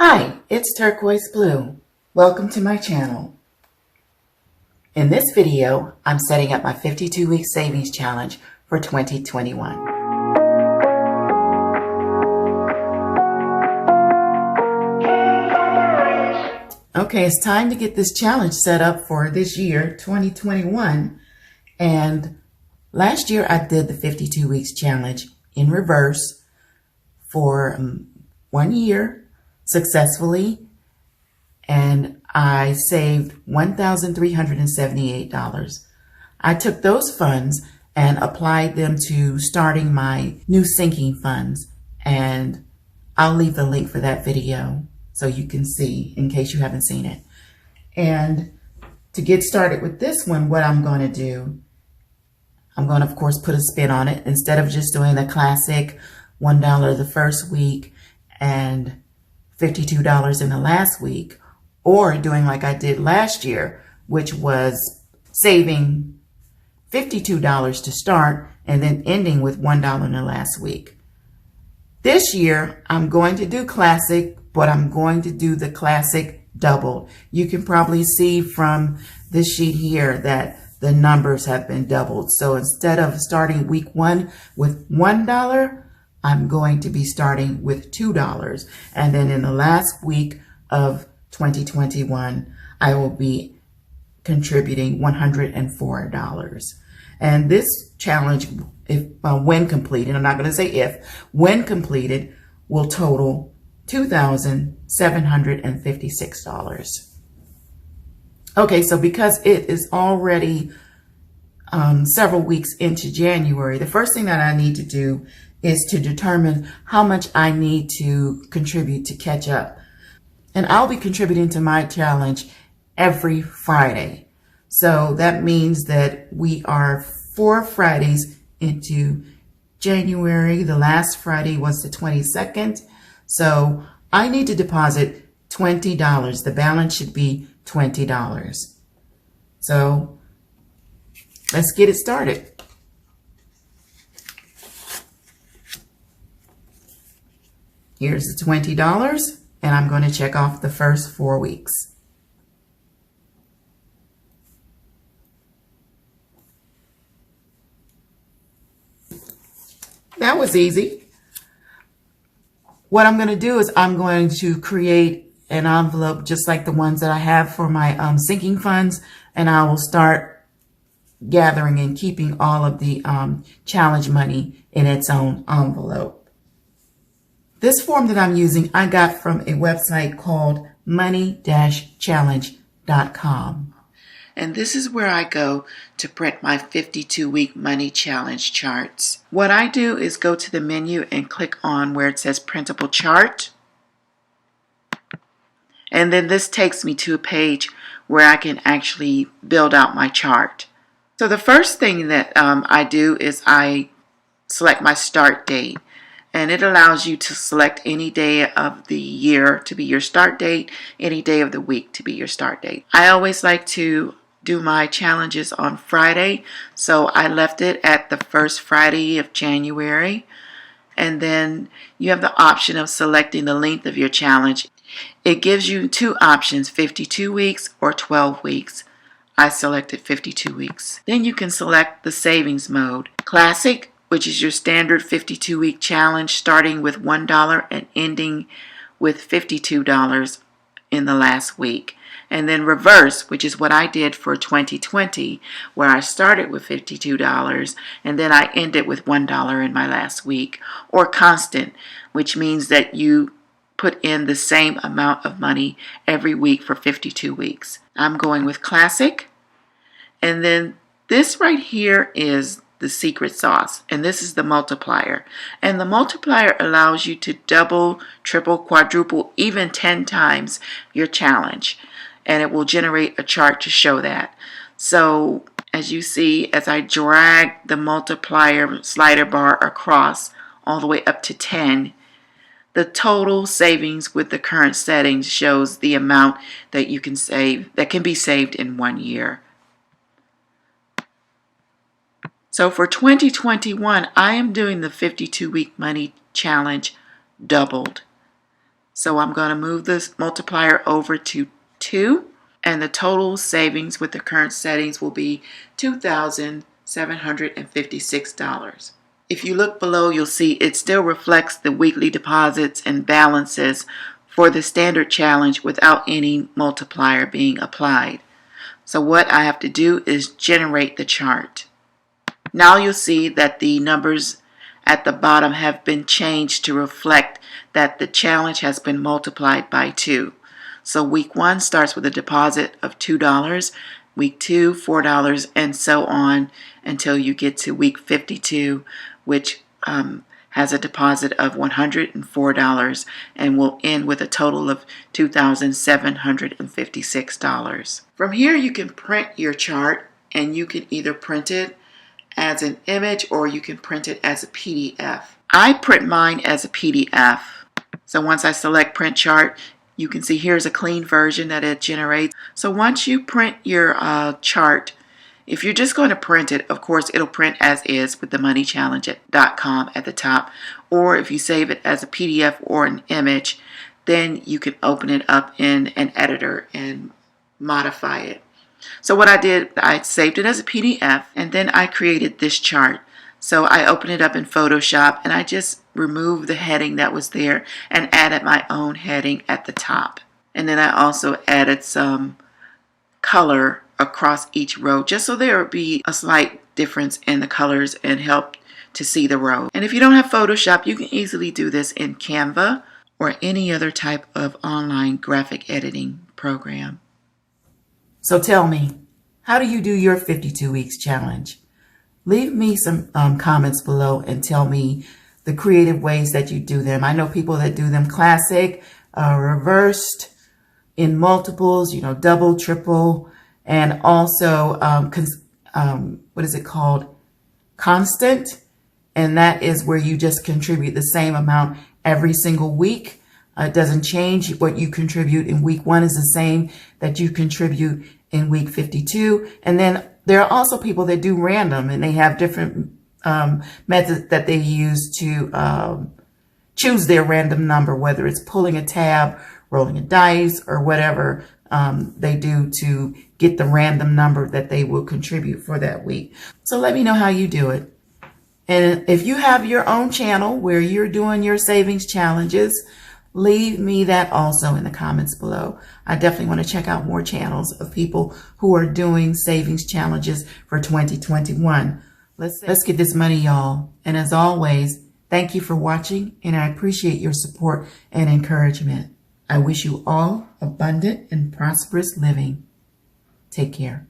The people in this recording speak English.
Hi, it's Turquoise Blue. Welcome to my channel. In this video, I'm setting up my 52-week savings challenge for 2021. Okay, it's time to get this challenge set up for this year, 2021. And last year I did the 52 weeks challenge in reverse for 1 year successfully, and I saved $1,378. I took those funds and applied them to starting my new sinking funds, and I'll leave the link for that video so you can see in case you haven't seen it. And to get started with this one, what I'm going to do, I'm going to, of course, put a spin on it. Instead of just doing the classic $1 the first week and $52 in the last week, or doing like I did last year, which was saving $52 to start and then ending with $1 in the last week. This year, I'm going to do classic, but I'm going to do the classic doubled. You can probably see from this sheet here that the numbers have been doubled. So instead of starting week 1 with $1, I'm going to be starting with $2. And then in the last week of 2021, I will be contributing $104. And this challenge, when completed, I'm not going to say if, when completed, will total $2,756. Okay, so because it is already several weeks into January, the first thing that I need to do is to determine how much I need to contribute to catch up. And I'll be contributing to my challenge every Friday. So that means that we are 4 Fridays into January. The last Friday was the 22nd. So I need to deposit $20. The balance should be $20. So let's get it started. Here's the $20, and I'm going to check off the first 4 weeks. That was easy. What I'm going to do is I'm going to create an envelope just like the ones that I have for my sinking funds, and I will start gathering and keeping all of the challenge money in its own envelope. This form that I'm using, I got from a website called money-challenge.com. And this is where I go to print my 52-week money challenge charts. What I do is go to the menu and click on where it says printable chart. And then this takes me to a page where I can actually build out my chart. So the first thing that I do is I select my start date. And it allows you to select any day of the year to be your start date, any day of the week to be your start date. I always like to do my challenges on Friday, so I left it at the first Friday of January. And then you have the option of selecting the length of your challenge. It gives you 2 options, 52 weeks or 12 weeks. I selected 52 weeks. Then you can select the savings mode. Classic, which is your standard 52-week challenge starting with $1 and ending with $52 in the last week. And then reverse, which is what I did for 2020, where I started with $52 and then I ended with $1 in my last week. Or constant, which means that you put in the same amount of money every week for 52 weeks. I'm going with classic. And then this right here is the secret sauce, and this is the multiplier. And the multiplier allows you to double, triple, quadruple, even 10 times your challenge, and it will generate a chart to show that. So as you see, as I drag the multiplier slider bar across all the way up to 10, the total savings with the current settings shows the amount that you can save, that can be saved in 1 year. So for 2021, I am doing the 52-week money challenge doubled. So I'm going to move this multiplier over to 2, and the total savings with the current settings will be $2,756. If you look below, you'll see it still reflects the weekly deposits and balances for the standard challenge without any multiplier being applied. So what I have to do is generate the chart. Now you'll see that the numbers at the bottom have been changed to reflect that the challenge has been multiplied by 2. So week 1 starts with a deposit of $2, week 2, $4, and so on until you get to week 52, which has a deposit of $104 and will end with a total of $2,756. From here you can print your chart, and you can either print it as an image or you can print it as a PDF. I print mine as a PDF. So once I select print chart, you can see here's a clean version that it generates. So once you print your chart, if you're just going to print it, of course it'll print as is with the moneychallenge.com at the top. Or if you save it as a PDF or an image, then you can open it up in an editor and modify it. So what I did, I saved it as a PDF, and then I created this chart. So I opened it up in Photoshop, and I just removed the heading that was there and added my own heading at the top. And then I also added some color across each row, just so there would be a slight difference in the colors and help to see the row. And if you don't have Photoshop, you can easily do this in Canva or any other type of online graphic editing program. So tell me, how do you do your 52 weeks challenge? Leave me some comments below and tell me the creative ways that you do them. I know people that do them classic, reversed, in multiples, double, triple, and also, what is it called? Constant. And that is where you just contribute the same amount every single week. It doesn't change. What you contribute in week 1 is the same that you contribute in week 52. And then there are also people that do random, and they have different methods that they use to choose their random number, whether it's pulling a tab, rolling a dice, or whatever they do to get the random number that they will contribute for that week. So let me know how you do it. And if you have your own channel where you're doing your savings challenges, leave me that also in the comments below. I definitely want to check out more channels of people who are doing savings challenges for 2021. Let's get this money, y'all. And as always, thank you for watching, and I appreciate your support and encouragement. I wish you all abundant and prosperous living. Take care.